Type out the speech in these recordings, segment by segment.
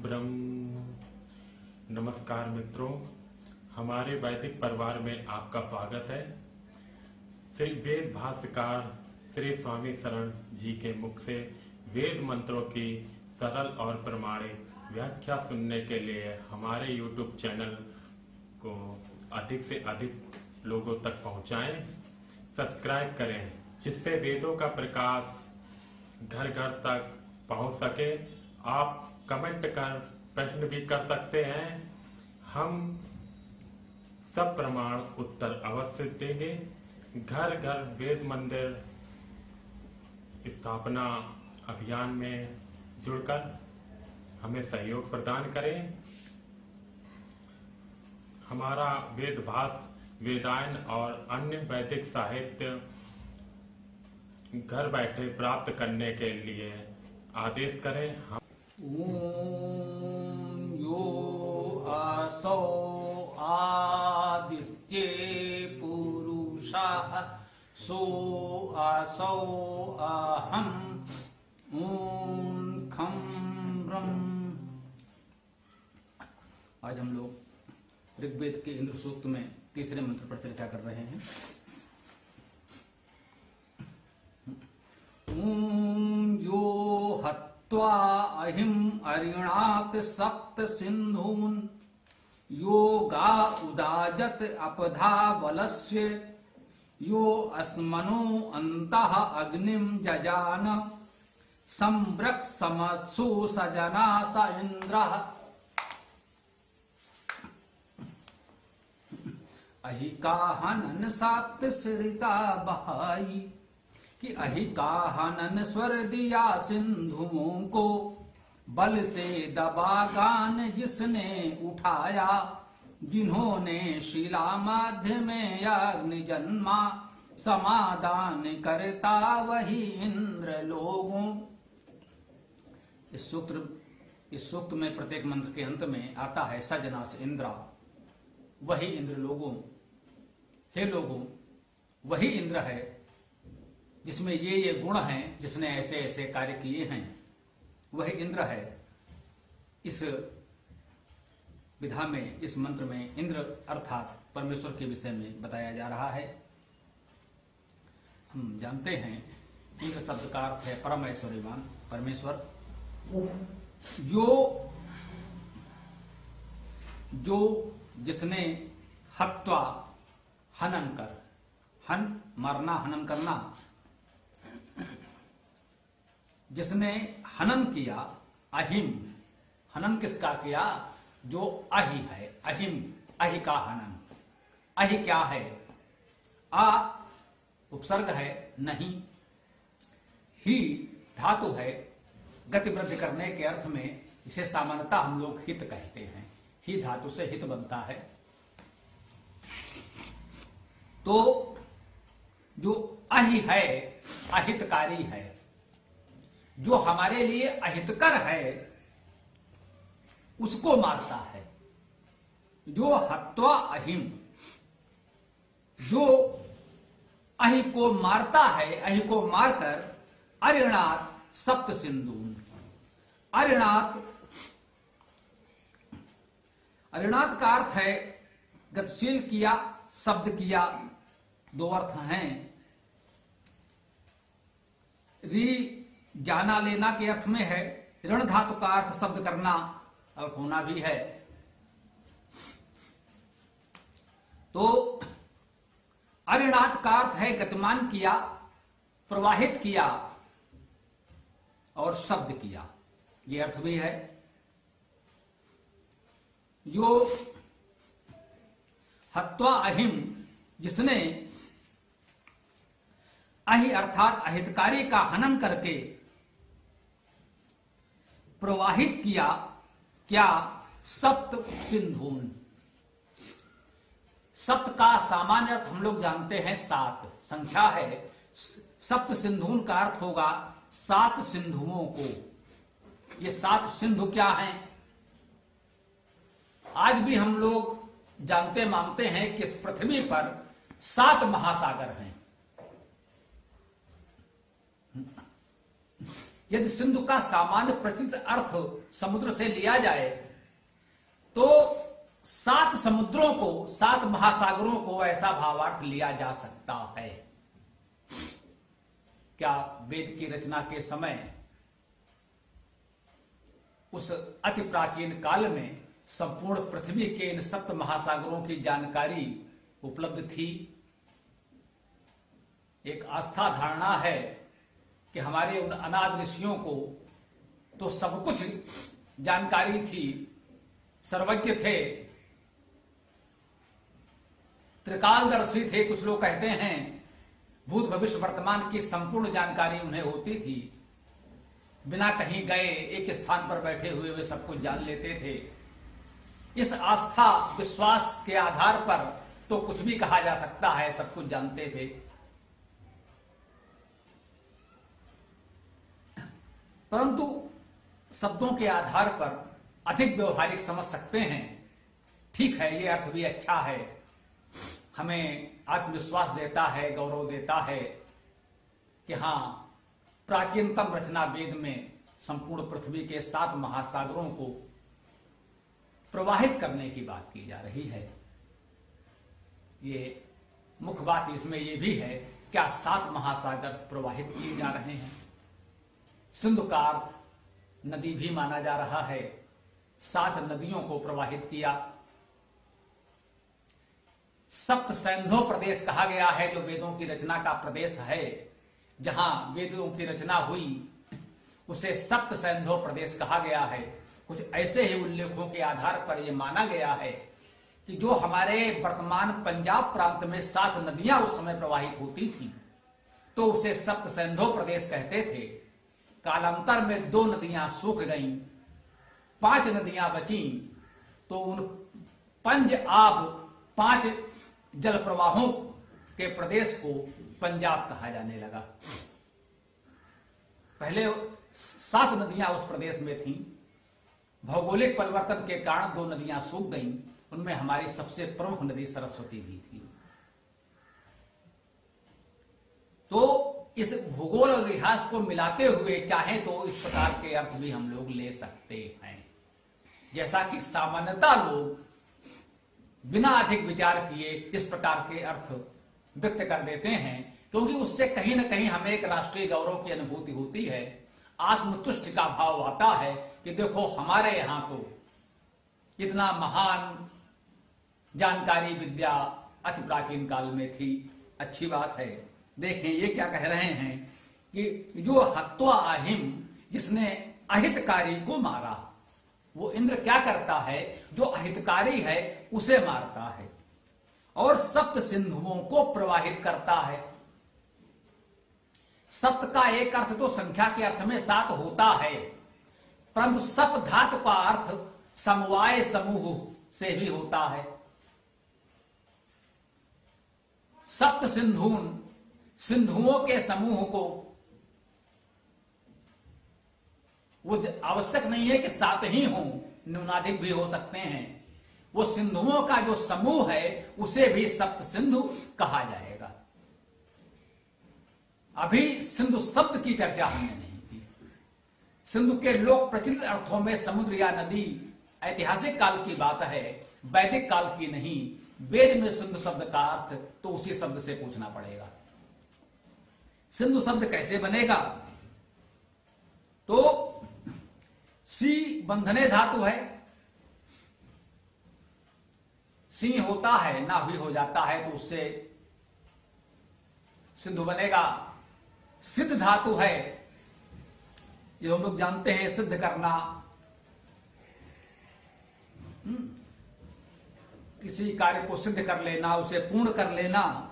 ब्रह्म। नमस्कार मित्रों, हमारे वैदिक परिवार में आपका स्वागत है। श्री वेद भाष्यकार श्री स्वामी शरण जी के मुख से वेद मंत्रों की सरल और प्रमाणिक व्याख्या सुनने के लिए हमारे YouTube चैनल को अधिक से अधिक लोगों तक पहुंचाएं, सब्सक्राइब करें, जिससे वेदों का प्रकाश घर घर तक पहुंच सके। आप कमेंट कर प्रश्न भी कर सकते हैं, हम सब प्रमाण उत्तर अवश्य देंगे। घर घर वेद मंदिर स्थापना अभियान में जुड़कर हमें सहयोग प्रदान करें। हमारा वेद भाष्य, वेदायन और अन्य वैदिक साहित्य घर बैठे प्राप्त करने के लिए आदेश करें। ओम यो असौ आदित्ये पुरुषः सो असौ अहम् ओम खं ब्रह्म। आज हम लोग ऋग्वेद के इंद्र सूक्त में तीसरे मंत्र पर चर्चा कर रहे हैं। ओम यो हत्वा अहिम अरिणात सप्त सिंधून यो गा उदाजत अपधा बलस्य यो अस्मनो अंतः अग्निम जजान संव्रक समत्सु सजना स इंद्रः। अहिका हनन सात सरिता बहाई कि अहिका हनन स्वर दिया सिंधुओं को बल से दबा गान जिसने उठाया जिन्होंने शिला माध्य में अग्नि जन्मा समादान करता वही इंद्र लोगों। इस सूक्त में प्रत्येक मंत्र के अंत में आता है सजना से इंद्रा, वही इंद्र लोगों। हे लोगों, वही इंद्र है जिसमें ये गुण हैं, जिसने ऐसे ऐसे कार्य किए हैं, वह इंद्र है। इस विधा में, इस मंत्र में इंद्र अर्थात परमेश्वर के विषय में बताया जा रहा है। हम जानते हैं इंद्र शब्द का अर्थ है परम ऐश्वर्यवान, परमेश्वर। जो जिसने हत्वा, हनन कर, हन मारना, हनन करना, जिसने हनन किया, अहिम, हनन किसका किया? जो अहि है, अहिम, अहि का हनन। अहि क्या है? आ उपसर्ग है, नहीं। ही धातु है, गति वृद्धि करने के अर्थ में इसे सामान्यतः हम लोग हित कहते हैं। ही धातु से हित बनता है। तो जो अहि है, अहितकारी है, जो हमारे लिए अहितकर है, उसको मारता है। जो हत्वा अहिम, जो अहि को मारता है, अहि को मारकर अरिणात सप्त सिंधून। अरिणात, अरिणात का अर्थ है गतिशील किया, शब्द किया। दो अर्थ हैं। री जाना लेना के अर्थ में है, ऋण धातु का अर्थ शब्द करना और होना भी है। तो अरिणात का अर्थ है गतिमान किया, प्रवाहित किया और शब्द किया, ये अर्थ भी है। जो हत्वा अहिम, जिसने अहि अर्थात अहितकारी का हनन करके प्रवाहित किया, क्या? सप्त सिंधून। सप्त का सामान्य अर्थ हम लोग जानते हैं 7 संख्या है। सप्त सिंधून का अर्थ होगा 7 सिंधुओं को। ये 7 सिंधु क्या हैं? आज भी हम लोग जानते मानते हैं कि इस पृथ्वी पर 7 महासागर हैं। यदि सिंधु का सामान्य प्रचलित अर्थ समुद्र से लिया जाए तो 7 समुद्रों को, 7 महासागरों को ऐसा भावार्थ लिया जा सकता है। क्या वेद की रचना के समय उस अति प्राचीन काल में संपूर्ण पृथ्वी के इन 7 महासागरों की जानकारी उपलब्ध थी? एक आस्था धारणा है कि हमारे उन अनाद ऋषियों को तो सब कुछ जानकारी थी, सर्वज्ञ थे, त्रिकालदर्शी थे। कुछ लोग कहते हैं भूत भविष्य वर्तमान की संपूर्ण जानकारी उन्हें होती थी, बिना कहीं गए एक स्थान पर बैठे हुए वे सब कुछ जान लेते थे। इस आस्था विश्वास के आधार पर तो कुछ भी कहा जा सकता है, सब कुछ जानते थे। परंतु शब्दों के आधार पर अधिक व्यवहारिक समझ सकते हैं। ठीक है, ये अर्थ भी अच्छा है, हमें आत्मविश्वास देता है, गौरव देता है कि हां, प्राचीनतम रचना वेद में संपूर्ण पृथ्वी के 7 महासागरों को प्रवाहित करने की बात की जा रही है। ये मुख्य बात इसमें यह भी है, क्या 7 महासागर प्रवाहित किए जा रहे हैं? सिंधु का अर्थ नदी भी माना जा रहा है, 7 नदियों को प्रवाहित किया। सप्त सैंधो प्रदेश कहा गया है, जो वेदों की रचना का प्रदेश है, जहां वेदों की रचना हुई उसे सप्त सैंधो प्रदेश कहा गया है। कुछ ऐसे ही उल्लेखों के आधार पर यह माना गया है कि जो हमारे वर्तमान पंजाब प्रांत में 7 नदियां उस समय प्रवाहित होती थी, तो उसे सप्त सैंधो प्रदेश कहते थे। कालांतर में 2 नदियां सूख गईं, 5 नदियां बची, तो उन पंज आब 5 जल प्रवाहों के प्रदेश को पंजाब कहा जाने लगा। पहले 7 नदियां उस प्रदेश में थीं, भौगोलिक परिवर्तन के कारण 2 नदियां सूख गईं, उनमें हमारी सबसे प्रमुख नदी सरस्वती भी थी। तो इस भूगोल और इतिहास को मिलाते हुए चाहे तो इस प्रकार के अर्थ भी हम लोग ले सकते हैं, जैसा कि सामान्यता लोग बिना अधिक विचार किए इस प्रकार के अर्थ व्यक्त कर देते हैं, क्योंकि उससे कहीं ना कहीं हमें एक राष्ट्रीय गौरव की अनुभूति होती है, आत्मतुष्टि का भाव आता है कि देखो हमारे यहां तो इतना महान जानकारी विद्या अति प्राचीन काल में थी। अच्छी बात है। देखें ये क्या कह रहे हैं कि जो हत्वा अहिम, जिसने अहितकारी को मारा, वो इंद्र क्या करता है, जो अहितकारी है उसे मारता है और सप्त सिंधुओं को प्रवाहित करता है। सप्त का एक अर्थ तो संख्या के अर्थ में 7 होता है, परंतु सप धातु का अर्थ समवाय समूह से भी होता है। सप्त सिंधून, सिंधुओं के समूह को, वो आवश्यक नहीं है कि 7 ही हों, न्यूनाधिक भी हो सकते हैं। वो सिंधुओं का जो समूह है उसे भी सप्त सिंधु कहा जाएगा। अभी सिंधु शब्द की चर्चा हमने नहीं की। सिंधु के लोक प्रचलित अर्थों में समुद्र या नदी ऐतिहासिक काल की बात है, वैदिक काल की नहीं। वेद में सिंधु शब्द का अर्थ तो उसी शब्द से पूछना पड़ेगा। सिंधु शब्द कैसे बनेगा? तो सी बंधने धातु है, सी होता है, ना भी हो जाता है, तो उससे सिंधु बनेगा। सिद्ध धातु है, ये हम लोग जानते हैं, सिद्ध करना, किसी कार्य को सिद्ध कर लेना, उसे पूर्ण कर लेना।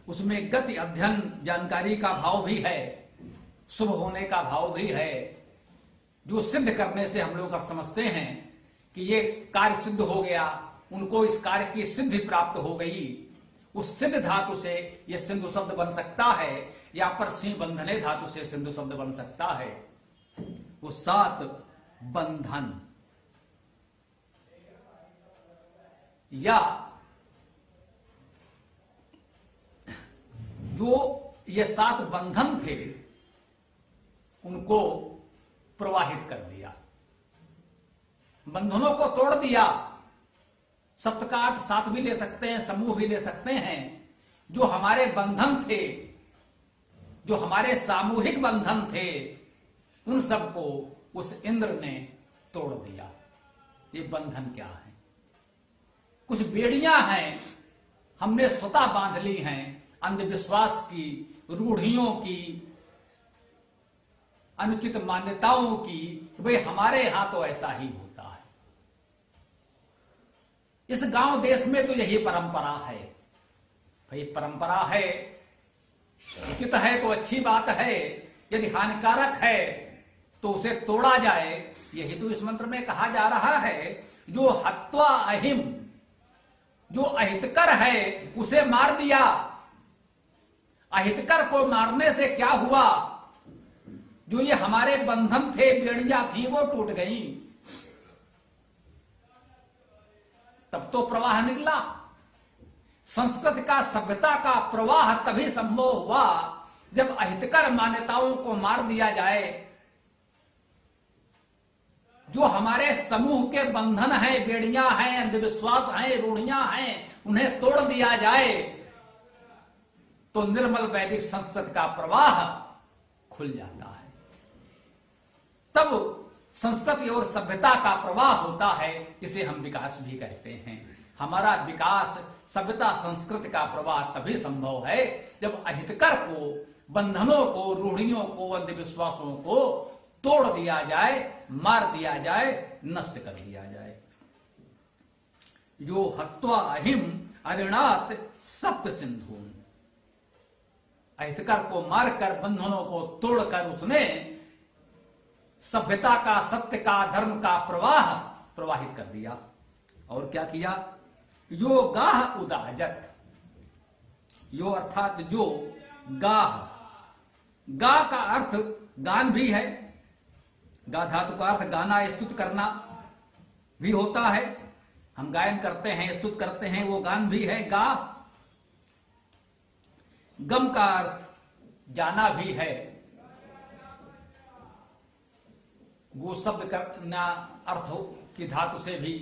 उसमें गति, अध्ययन, जानकारी का भाव भी है, शुभ होने का भाव भी है। जो सिद्ध करने से हम लोग अब समझते हैं कि ये कार्य सिद्ध हो गया, उनको इस कार्य की सिद्धि प्राप्त हो गई, उस सिद्ध धातु से यह सिंधु शब्द बन सकता है, या पर सी बंधने धातु से सिंधु शब्द बन सकता है। वो 7 बंधन, या जो ये 7 बंधन थे, उनको प्रवाहित कर दिया, बंधनों को तोड़ दिया। सप्त का अर्थ साथ भी ले सकते हैं, समूह भी ले सकते हैं। जो हमारे बंधन थे, जो हमारे सामूहिक बंधन थे, उन सबको उस इंद्र ने तोड़ दिया। ये बंधन क्या है? कुछ बेड़ियां हैं हमने स्वतः बांध ली हैं, अंधविश्वास की, रूढ़ियों की, अनुचित मान्यताओं की, कि भाई हमारे यहां तो ऐसा ही होता है। इस गांव देश में तो यही परंपरा है। भाई परंपरा है, उचित है तो अच्छी बात है, यदि हानिकारक है तो उसे तोड़ा जाए। यही तो इस मंत्र में कहा जा रहा है। जो हत्वा अहिम, जो अहितकर है उसे मार दिया। अहितकर को मारने से क्या हुआ? जो ये हमारे बंधन थे, बेड़ियां थी, वो टूट गई। तब तो प्रवाह निकला। संस्कृत का, सभ्यता का प्रवाह तभी संभव हुआ जब अहितकर मान्यताओं को मार दिया जाए। जो हमारे समूह के बंधन हैं, बेड़ियां हैं, अंधविश्वास हैं, रूढ़ियां हैं, उन्हें तोड़ दिया जाए तो निर्मल वैदिक संस्कृत का प्रवाह खुल जाता है। तब संस्कृति और सभ्यता का प्रवाह होता है। इसे हम विकास भी कहते हैं। हमारा विकास, सभ्यता, संस्कृति का प्रवाह तभी संभव है जब अहितकर को, बंधनों को, रूढ़ियों को, अंधविश्वासों को तोड़ दिया जाए, मार दिया जाए, नष्ट कर दिया जाए। जो हत्वा अहिम अरिणात सप्त सिंधु, अहितकर को मारकर, बंधनों को तोड़कर उसने सभ्यता का, सत्य का, धर्म का प्रवाह प्रवाहित कर दिया। और क्या किया? यो गाह उदाजत, यो अर्थात जो, गाह, गा का अर्थ गान भी है। गा धातु का अर्थ गाना, स्तुति करना भी होता है। हम गायन करते हैं, स्तुति करते हैं, वो गान भी है, गा। गम का अर्थ जाना भी है। गो शब्द करना अर्थ हो कि धातु से भी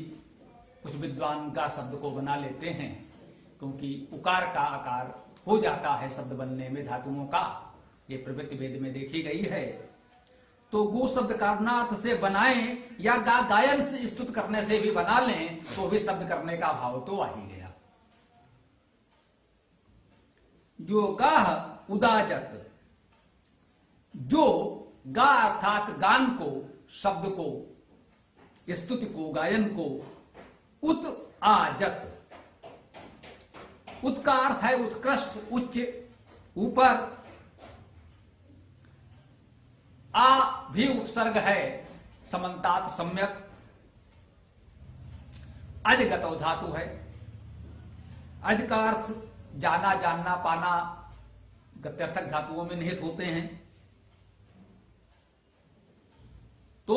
कुछ विद्वान गा शब्द को बना लेते हैं, क्योंकि उकार का आकार हो जाता है शब्द बनने में धातुओं का। ये प्रवृत्ति वेद में देखी गई है। तो गो शब्द कारणार्थ से बनाएं या गायन से, स्तुत करने से भी बना लें तो भी शब्द करने का भाव तो आ ही गया। जो गाह उदाजत, जो गा अर्थात गान को, शब्द को, स्तुति को, गायन को, उत आजत, उत का अर्थ है उत्कृष्ट, उच्च, ऊपर। आ भी उपसर्ग है, समन्तात, सम्यक। अजगतो धातु है। अज का अर्थ जाना, जानना, पाना, गत्यर्थक धातुओं में निहित होते हैं। तो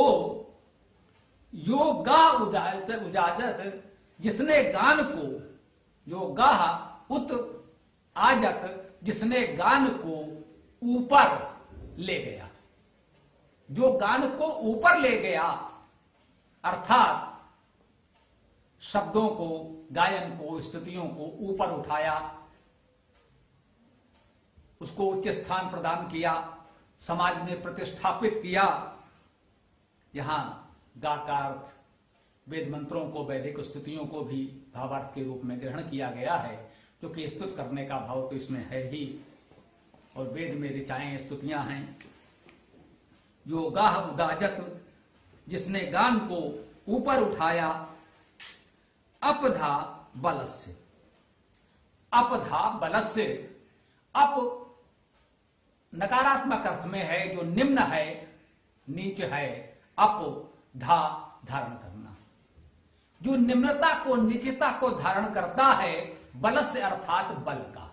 यो गा उजाजत, जिसने गान को, जो गाह उत आजत, जिसने गान को ऊपर ले गया, जो गान को ऊपर ले गया, अर्थात शब्दों को, गायन को, स्तुतियों को ऊपर उठाया, उसको उच्च स्थान प्रदान किया, समाज में प्रतिष्ठापित किया। यहां गा का अर्थ वेद मंत्रों को, वैदिक स्तुतियों को भी भावार्थ के रूप में ग्रहण किया गया है, क्योंकि स्तुत करने का भाव तो इसमें है ही, और वेद में ऋचाएं, स्तुतियां हैं। जो गाह उदाजत, जिसने गान को ऊपर उठाया, अपधा बलस्य, अपधा बलस्य, अप नकारात्मक अर्थ में है, जो निम्न है, नीच है। अप धा धारण करना, जो निम्नता को, नीचता को धारण करता है। बलस्य अर्थात बल का,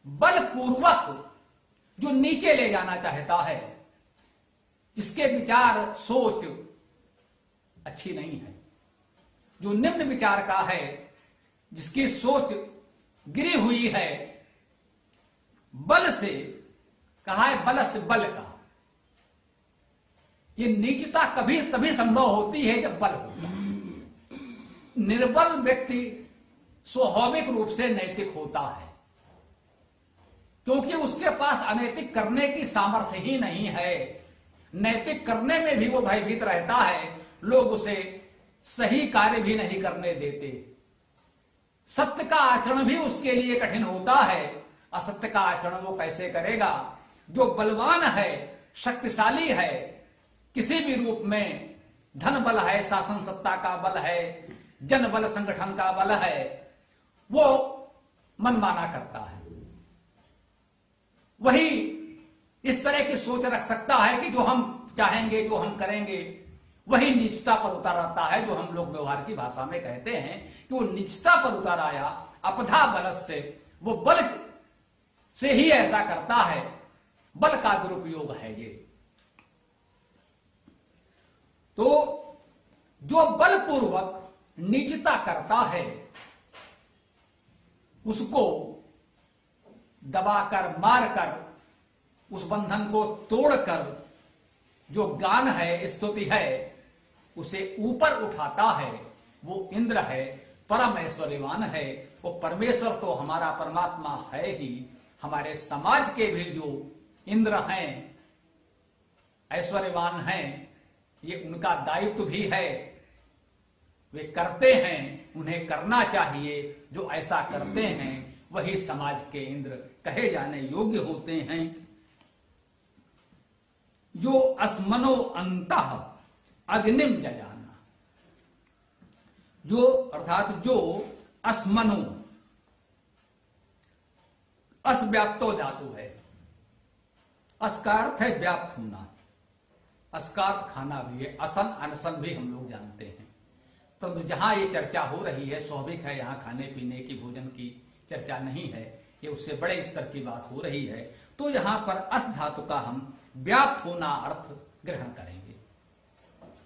बलपूर्वक जो नीचे ले जाना चाहता है, जिसके विचार, सोच अच्छी नहीं है, जो निम्न विचार का है, जिसकी सोच गिरी हुई है, बल से कहा है बल से बल का। ये नीचता कभी तभी संभव होती है जब बल होता है। निर्बल व्यक्ति स्वाभाविक रूप से नैतिक होता है, क्योंकि उसके पास अनैतिक करने की सामर्थ्य ही नहीं है। नैतिक करने में भी वो भयभीत रहता है, लोग उसे सही कार्य भी नहीं करने देते। सत्य का आचरण भी उसके लिए कठिन होता है। असत्य का आचरण वो कैसे करेगा? जो बलवान है, शक्तिशाली है, किसी भी रूप में, धन बल है, शासन सत्ता का बल है, जन बल संगठन का बल है, वो मनमाना करता है। वही इस तरह की सोच रख सकता है कि जो हम चाहेंगे, जो हम करेंगे, वही नीचता पर उतर आता है। जो हम लोग व्यवहार की भाषा में कहते हैं कि वो नीचता पर उतर आया, अपधा बल से, वो बल से ही ऐसा करता है। बल का दुरुपयोग है ये। तो जो बलपूर्वक नीचता करता है, उसको दबाकर, मारकर, उस बंधन को तोड़कर जो गान है, स्तुति है, उसे ऊपर उठाता है, वो इंद्र है, परम ऐश्वर्यवान है। वो परमेश्वर तो हमारा परमात्मा है ही। हमारे समाज के भी जो इंद्र हैं, ऐश्वर्यवान हैं, ये उनका दायित्व भी है। वे करते हैं, उन्हें करना चाहिए। जो ऐसा करते हैं वही समाज के इंद्र कहे जाने योग्य होते हैं। जो अस्मनो अंतः अग्निम जजाना, जो अर्थात जो अस्मनो, अस व्याप्तो धातु है। अस का अर्थ है व्याप्त होना, अस का अर्थ खाना भी है, असन अनसन भी हम लोग जानते हैं। परंतु जहां ये चर्चा हो रही है, स्वाभाविक है यहां खाने पीने की, भोजन की चर्चा नहीं है, ये उससे बड़े स्तर की बात हो रही है। तो यहां पर अस धातु का हम व्याप्त होना अर्थ ग्रहण करेंगे।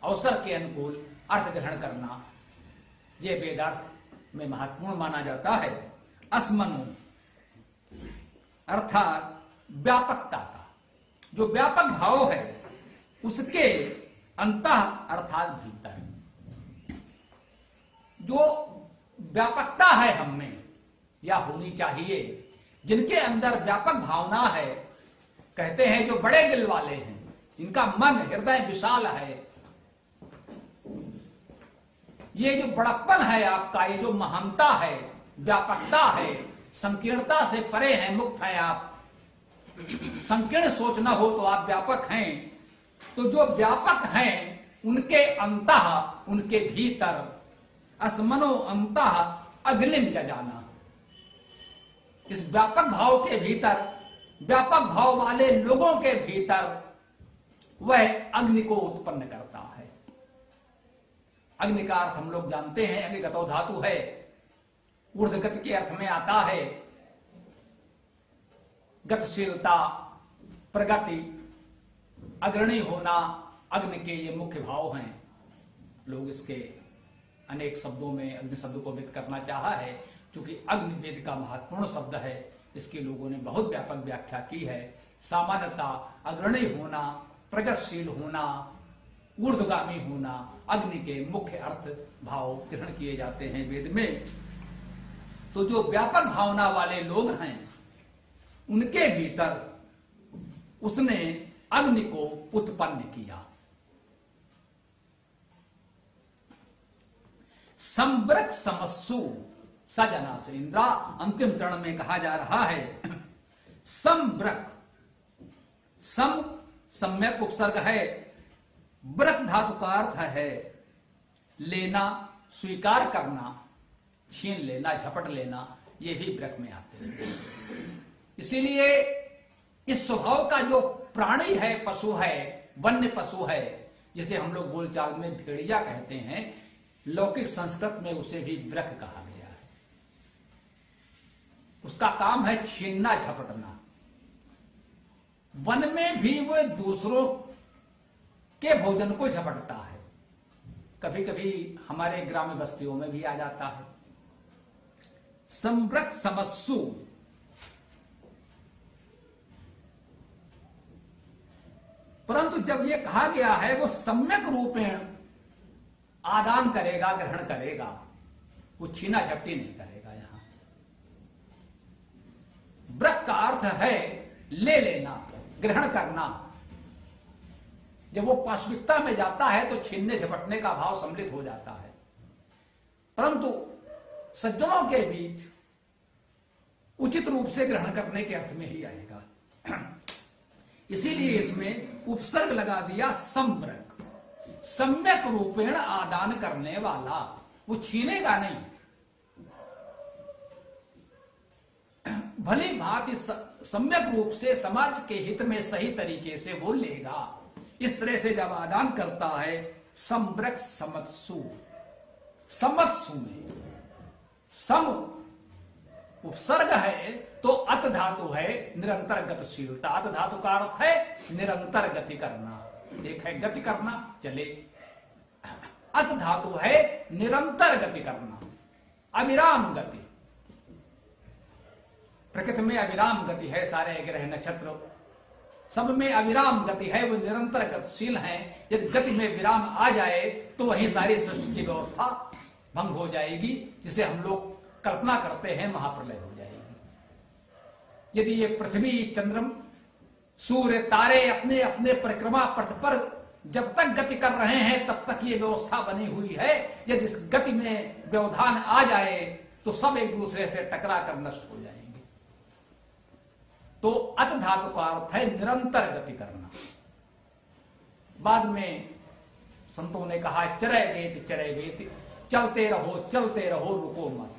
अवसर के अनुकूल अर्थ ग्रहण करना ये वेदार्थ में महत्वपूर्ण माना जाता है। अस्मनु अर्थात व्यापकता का, जो व्यापक भाव है उसके अंतः अर्थात भीतर, जो व्यापकता है हम में या होनी चाहिए, जिनके अंदर व्यापक भावना है, कहते हैं जो बड़े दिल वाले हैं, इनका मन हृदय विशाल है, ये जो बड़प्पन है आपका, ये जो महानता है, व्यापकता है, संकीर्णता से परे हैं, मुक्त हैं आप। संकीर्ण सोच न हो तो आप व्यापक हैं। तो जो व्यापक हैं उनके अंतः, उनके भीतर, अस्मनो अंतः अग्निम जजाना, इस व्यापक भाव के भीतर, व्यापक भाव वाले लोगों के भीतर वह अग्नि को उत्पन्न करता है। अग्नि का अर्थ हम लोग जानते हैं, अग्निगतो धातु है, ऊर्ध्वगति के अर्थ में आता है। गतिशीलता, प्रगति, अग्रणी होना, अग्नि के ये मुख्य भाव हैं। लोग इसके अनेक शब्दों में अग्नि शब्द को व्यक्त करना चाहा है, क्योंकि अग्नि वेद का महत्वपूर्ण शब्द है। इसके लोगों ने बहुत व्यापक व्याख्या की है। सामान्यता अग्रणी होना, प्रगतिशील होना, ऊर्ध्वगामी होना, अग्नि के मुख्य अर्थ भाव ग्रहण किए जाते हैं वेद में। तो जो व्यापक भावना वाले लोग हैं उनके भीतर उसने अग्नि को उत्पन्न किया। संब्रक समस्सु सजना से इंद्रा, अंतिम चरण में कहा जा रहा है। संब्रक, सम सम्यक उपसर्ग है, ब्रक धातु का अर्थ है लेना, स्वीकार करना, छीन लेना, झपट लेना, ये भी ब्रक में आते हैं। इसीलिए इस स्वभाव का जो प्राणी है, पशु है, वन्य पशु है, जिसे हम लोग बोलचाल में भेड़िया कहते हैं, लौकिक संस्कृत में उसे भी ब्रक कहा गया है। उसका काम है छीनना, झपटना। वन में भी वो दूसरों के भोजन को झपटता है। कभी कभी हमारे ग्राम्य बस्तियों में भी आ जाता है। संब्रक समत्सु, परंतु जब ये कहा गया है वो सम्यक रूपेण आदान करेगा, ग्रहण करेगा, वो छीना झपटी नहीं करेगा। यहां ब्रक का अर्थ है ले लेना, ग्रहण करना। जब वो पाश्विकता में जाता है तो छीनने झपटने का भाव सम्मिलित हो जाता है, परंतु सज्जनों के बीच उचित रूप से ग्रहण करने के अर्थ में ही आएगा। इसीलिए इसमें उपसर्ग लगा दिया सम्ब्रक, सम्यक रूपेण आदान करने वाला, वो छीनेगा नहीं, भली भांति सम्यक रूप से समाज के हित में सही तरीके से वो लेगा। इस तरह से जब आदान करता है सम्ब्रक समत्सु, समत्सु में सम उपसर्ग है तो अत धातु है निरंतर गतिशीलता। अत धातु का अर्थ है निरंतर गति करना, एक है गति करना चले, अत धातु है निरंतर गति करना, अविराम गति। प्रकृति में अविराम गति है, सारे ग्रह नक्षत्र सब में अविराम गति है, वो निरंतर गतिशील हैं। यदि गति में विराम आ जाए तो वहीं सारी सृष्टि की व्यवस्था भंग हो जाएगी, जिसे हम लोग कल्पना करते हैं महाप्रलय हो जाएगी। यदि ये पृथ्वी, चंद्रम, सूर्य, तारे अपने अपने परिक्रमा पथ पर जब तक गति कर रहे हैं तब तक ये व्यवस्था बनी हुई है। यदि इस गति में व्यवधान आ जाए तो सब एक दूसरे से टकरा कर नष्ट हो जाएंगे। तो अत धातु का अर्थ है निरंतर गति करना। बाद में संतों ने कहा चरय वेति, चलते रहो रुको मत।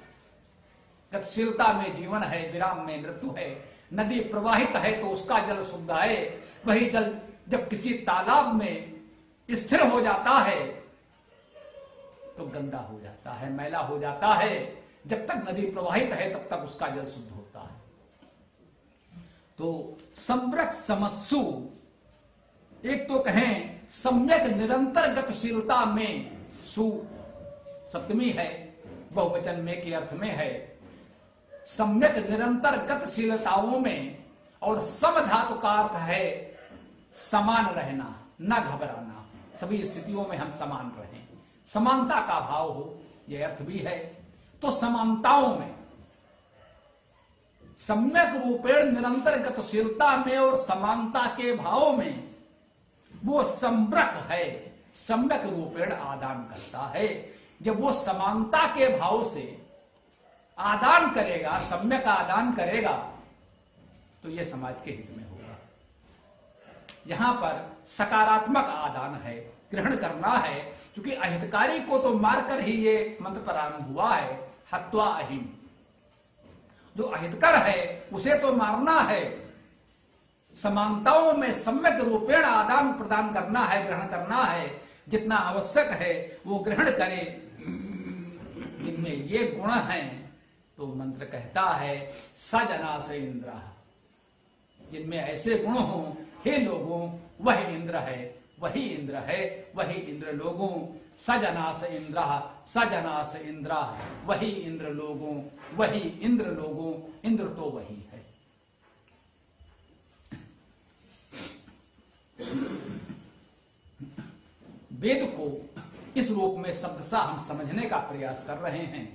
गतिशीलता में जीवन है, विराम में मृत्यु है। नदी प्रवाहित है तो उसका जल शुद्ध है, वही जल जब किसी तालाब में स्थिर हो जाता है तो गंदा हो जाता है, मैला हो जाता है। जब तक नदी प्रवाहित है तब तक उसका जल शुद्ध होता है। तो सम्ब्रक समत्सु, एक तो कहें सम्यक निरंतर गतिशीलता में, सु सप्तमी है, बहुवचन में के अर्थ में है, सम्यक निरंतर गतिशीलताओं में। और सम धातु का अर्थ है समान रहना, न घबराना, सभी स्थितियों में हम समान रहें, समानता का भाव हो, यह अर्थ भी है। तो समानताओं में, सम्यक रूपेण निरंतर गतिशीलता में और समानता के भाव में वो सम्ब्रक है, सम्यक रूपेण आदान करता है। जब वो समानता के भाव से आदान करेगा, सम्यक आदान करेगा, तो ये समाज के हित में होगा। यहां पर सकारात्मक आदान है, ग्रहण करना है, क्योंकि अहितकारी को तो मारकर ही ये मंत्र प्रारंभ हुआ है, हत्वा अहिम। जो अहितकर है उसे तो मारना है। समानताओं में सम्यक रूपेण आदान प्रदान करना है, ग्रहण करना है, जितना आवश्यक है वो ग्रहण करे। जिनमें ये गुण हैं तो मंत्र कहता है सजना से इंद्र, जिनमें ऐसे गुण हों, हे लोगों वही इंद्र है, वही इंद्र है, वही इंद्र लोगों। सजना से इंद्र, सजना से इंद्र, वही इंद्र लोगों, वही इंद्र लोगों। इंद्र तो वही है। वेद को इस रूप में शब्दशः हम समझने का प्रयास कर रहे हैं।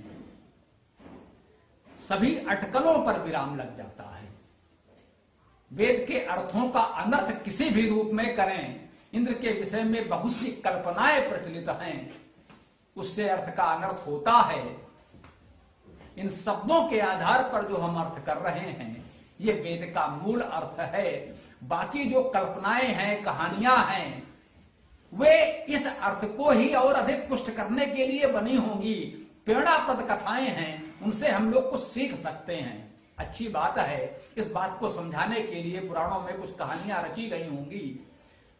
सभी अटकलों पर विराम लग जाता है। वेद के अर्थों का अनर्थ किसी भी रूप में करें, इंद्र के विषय में बहुत सी कल्पनाएं प्रचलित हैं, उससे अर्थ का अनर्थ होता है। इन शब्दों के आधार पर जो हम अर्थ कर रहे हैं ये वेद का मूल अर्थ है। बाकी जो कल्पनाएं हैं, कहानियां हैं, वे इस अर्थ को ही और अधिक पुष्ट करने के लिए बनी होंगी। प्रेरणाप्रद कथाएं हैं, उनसे हम लोग कुछ सीख सकते हैं, अच्छी बात है। इस बात को समझाने के लिए पुराणों में कुछ कहानियां रची गई होंगी,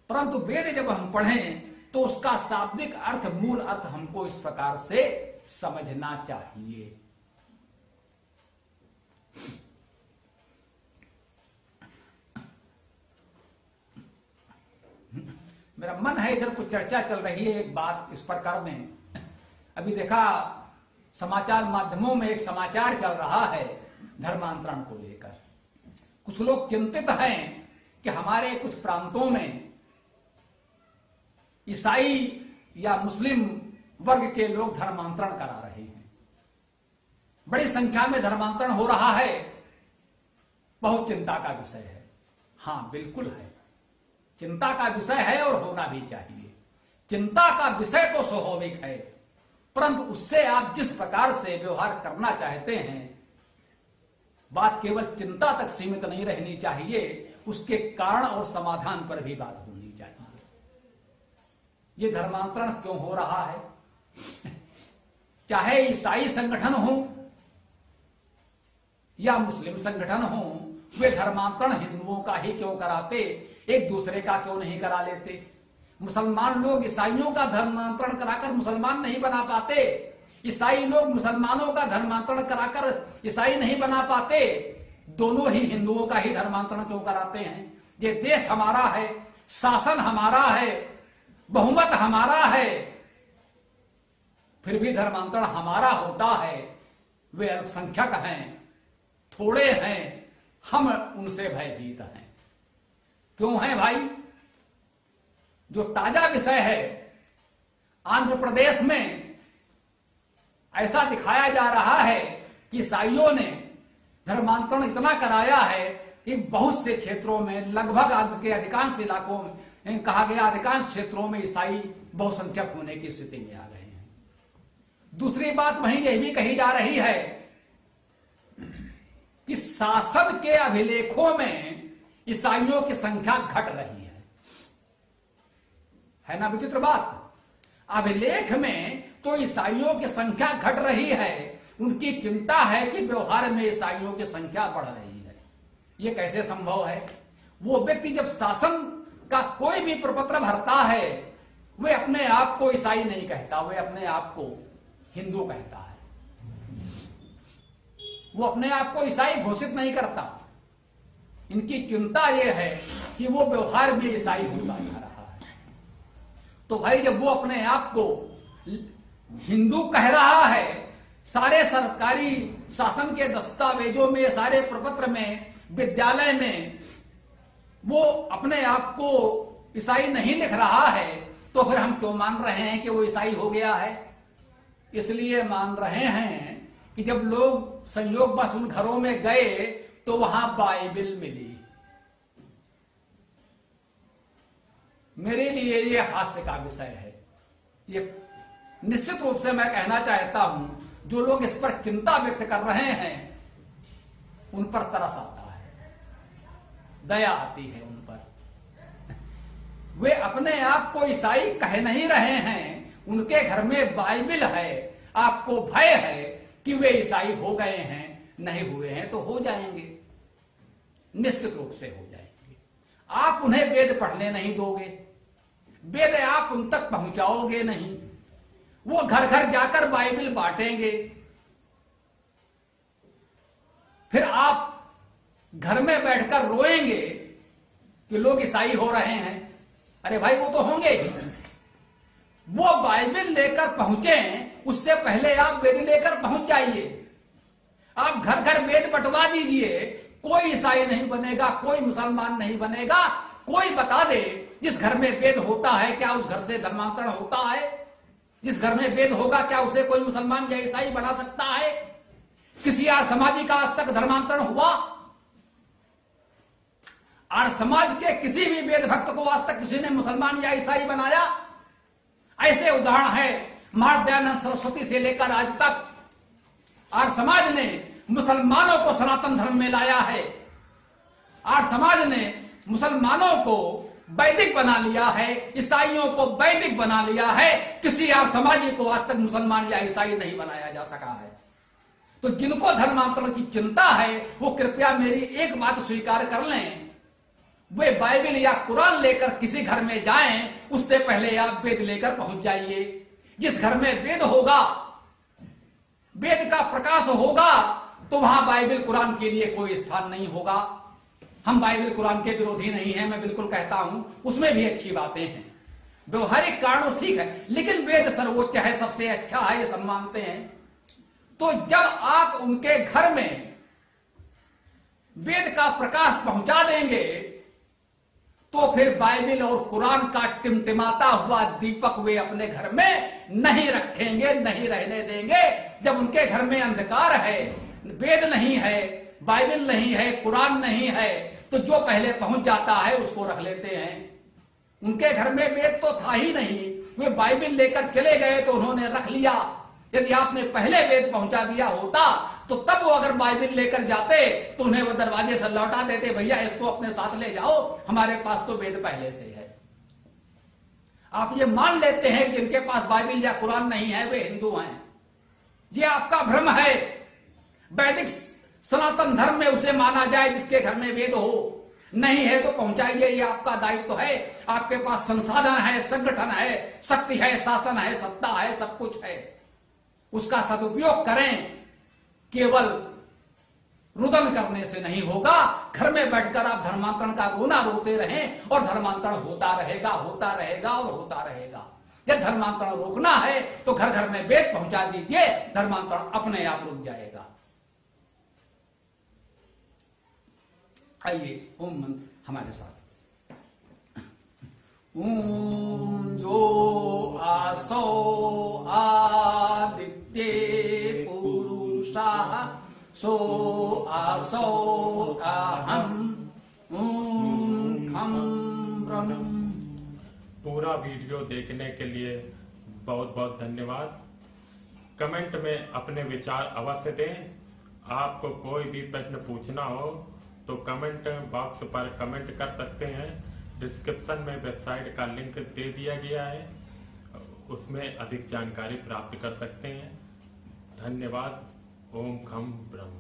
परंतु वेद जब हम पढ़ें तो उसका शाब्दिक अर्थ, मूल अर्थ हमको इस प्रकार से समझना चाहिए। मेरा मन है इधर कुछ चर्चा चल रही है, एक बात इस पर कर दें। अभी देखा समाचार माध्यमों में एक समाचार चल रहा है धर्मांतरण को लेकर। कुछ लोग चिंतित हैं कि हमारे कुछ प्रांतों में ईसाई या मुस्लिम वर्ग के लोग धर्मांतरण करा रहे हैं। बड़ी संख्या में धर्मांतरण हो रहा है, बहुत चिंता का विषय है। हां, बिल्कुल है, चिंता का विषय है और होना भी चाहिए। चिंता का विषय तो स्वाभाविक है, परंतु उससे आप जिस प्रकार से व्यवहार करना चाहते हैं, बात केवल चिंता तक सीमित नहीं रहनी चाहिए, उसके कारण और समाधान पर भी बात होनी चाहिए। ये धर्मांतरण क्यों हो रहा है? चाहे ईसाई संगठन हो या मुस्लिम संगठन हो, वे धर्मांतरण हिंदुओं का ही क्यों कराते, एक दूसरे का क्यों नहीं करा लेते? मुसलमान लोग ईसाइयों का धर्मांतरण कराकर मुसलमान नहीं बना पाते, ईसाई लोग मुसलमानों का धर्मांतरण कराकर ईसाई नहीं बना पाते, दोनों ही हिंदुओं का ही धर्मांतरण क्यों कराते हैं? ये देश हमारा है, शासन हमारा है, बहुमत हमारा है, फिर भी धर्मांतरण हमारा होता है। वे अल्पसंख्यक हैं, थोड़े हैं, हम उनसे भयभीत हैं। क्यों हैं भाई? जो ताजा विषय है, आंध्र प्रदेश में ऐसा दिखाया जा रहा है कि ईसाइयों ने धर्मांतरण इतना कराया है कि बहुत से क्षेत्रों में, लगभग आंध्र के अधिकांश इलाकों में, कहा गया अधिकांश क्षेत्रों में ईसाई बहुसंख्यक होने की स्थिति में आ गए हैं। दूसरी बात वहीं यह भी कही जा रही है कि शासन के अभिलेखों में ईसाइयों की संख्या घट रही है ना विचित्र बात? अभिलेख में तो ईसाइयों की संख्या घट रही है, उनकी चिंता है कि व्यवहार में ईसाइयों की संख्या बढ़ रही है। यह कैसे संभव है? वो व्यक्ति जब शासन का कोई भी प्रपत्र भरता है, वे अपने आप को ईसाई नहीं कहता, वे अपने आप को हिंदू कहता है। वो अपने आप को ईसाई घोषित नहीं करता। इनकी चिंता यह है कि वो व्यवहार में ईसाई होता जा रहा है। तो भाई, जब वो अपने आप को हिंदू कह रहा है, सारे सरकारी शासन के दस्तावेजों में, सारे प्रपत्र में, विद्यालय में वो अपने आप को ईसाई नहीं लिख रहा है, तो फिर हम क्यों मान रहे हैं कि वो ईसाई हो गया है? इसलिए मान रहे हैं कि जब लोग संयोगवश उन घरों में गए तो वहां बाइबिल मिली। मेरे लिए यह हास्य का विषय है। ये निश्चित रूप से मैं कहना चाहता हूं, जो लोग इस पर चिंता व्यक्त कर रहे हैं, उन पर तरस आता है, दया आती है उन पर। वे अपने आप को ईसाई कह नहीं रहे हैं, उनके घर में बाइबिल है। आपको भय है कि वे ईसाई हो गए हैं, नहीं हुए हैं तो हो जाएंगे, निश्चित रूप से हो जाएंगे। आप उन्हें वेद पढ़ने नहीं दोगे, वेद आप उन तक पहुंचाओगे नहीं, वो घर घर जाकर बाइबिल बांटेंगे, फिर आप घर में बैठकर रोएंगे कि लोग ईसाई हो रहे हैं। अरे भाई, वो तो होंगे ही। वो बाइबिल लेकर पहुंचे, उससे पहले आप वेद लेकर पहुंच जाइए। आप घर घर वेद बंटवा दीजिए, कोई ईसाई नहीं बनेगा, कोई मुसलमान नहीं बनेगा। कोई बता दे, जिस घर में वेद होता है क्या उस घर से धर्मांतरण होता है? जिस घर में वेद होगा क्या उसे कोई मुसलमान या ईसाई बना सकता है? किसी आर्य समाजी का आज तक धर्मांतरण हुआ? आर्य समाज के किसी भी वेद भक्त को आज तक किसी ने मुसलमान या ईसाई बनाया? ऐसे उदाहरण है, महाराज दयानंद सरस्वती से लेकर आज तक आर्य समाज ने मुसलमानों को सनातन धर्म में लाया है। आर्य समाज ने मुसलमानों को वैदिक बना लिया है, ईसाइयों को वैदिक बना लिया है। किसी आर्य समाजी को आज तक मुसलमान या ईसाई नहीं बनाया जा सका है। तो जिनको धर्मांतरण की चिंता है, वो कृपया मेरी एक बात स्वीकार कर लें, वे बाइबिल या कुरान लेकर किसी घर में जाएं, उससे पहले आप वेद लेकर पहुंच जाइए। जिस घर में वेद होगा, वेद का प्रकाश होगा, तो वहां बाइबिल कुरान के लिए कोई स्थान नहीं होगा। हम बाइबिल कुरान के विरोधी नहीं हैं, मैं बिल्कुल कहता हूं, उसमें भी अच्छी बातें हैं, व्यवहारिक कारण ठीक है, लेकिन वेद सर्वोच्च है, सबसे अच्छा है, ये सब मानते हैं। तो जब आप उनके घर में वेद का प्रकाश पहुंचा देंगे, तो फिर बाइबिल और कुरान का टिमटिमाता हुआ दीपक वे अपने घर में नहीं रखेंगे, नहीं रहने देंगे। जब उनके घर में अंधकार है, वेद नहीं है, बाइबिल नहीं है, कुरान नहीं है, तो जो पहले पहुंच जाता है उसको रख लेते हैं। उनके घर में वेद तो था ही नहीं, वे बाइबिल लेकर चले गए तो उन्होंने रख लिया। यदि आपने पहले वेद पहुंचा दिया होता तो तब वो अगर बाइबिल लेकर जाते तो उन्हें वो दरवाजे से लौटा देते, भैया इसको अपने साथ ले जाओ, हमारे पास तो वेद पहले से है। आप ये मान लेते हैं कि इनके पास बाइबिल या कुरान नहीं है, वे हिंदू हैं। ये आपका भ्रम है। वैदिक सनातन धर्म में उसे माना जाए जिसके घर में वेद हो, नहीं है तो पहुंचाइए, ये आपका दायित्व है। आपके पास संसाधन है, संगठन है, शक्ति है, शासन है, सत्ता है, सब कुछ है, उसका सदुपयोग करें। केवल रुदन करने से नहीं होगा। घर में बैठकर आप धर्मांतरण का रोना रोते रहें और धर्मांतरण होता रहेगा, होता रहेगा और होता रहेगा। यदि धर्मांतरण रोकना है तो घर घर में वेद पहुंचा दीजिए, धर्मांतरण अपने आप रुक जाएगा। आइए ओम मंत्र हमारे साथ। ओम यो आसो आदित्य पुरुषः सो आसो अहम ओम खम ब्रह्म। पूरा वीडियो देखने के लिए बहुत बहुत धन्यवाद। कमेंट में अपने विचार अवश्य दें। आपको कोई भी प्रश्न पूछना हो तो कमेंट बॉक्स पर कमेंट कर सकते हैं। डिस्क्रिप्शन में वेबसाइट का लिंक दे दिया गया है, उसमें अधिक जानकारी प्राप्त कर सकते हैं। धन्यवाद। ओम खम ब्रह्म।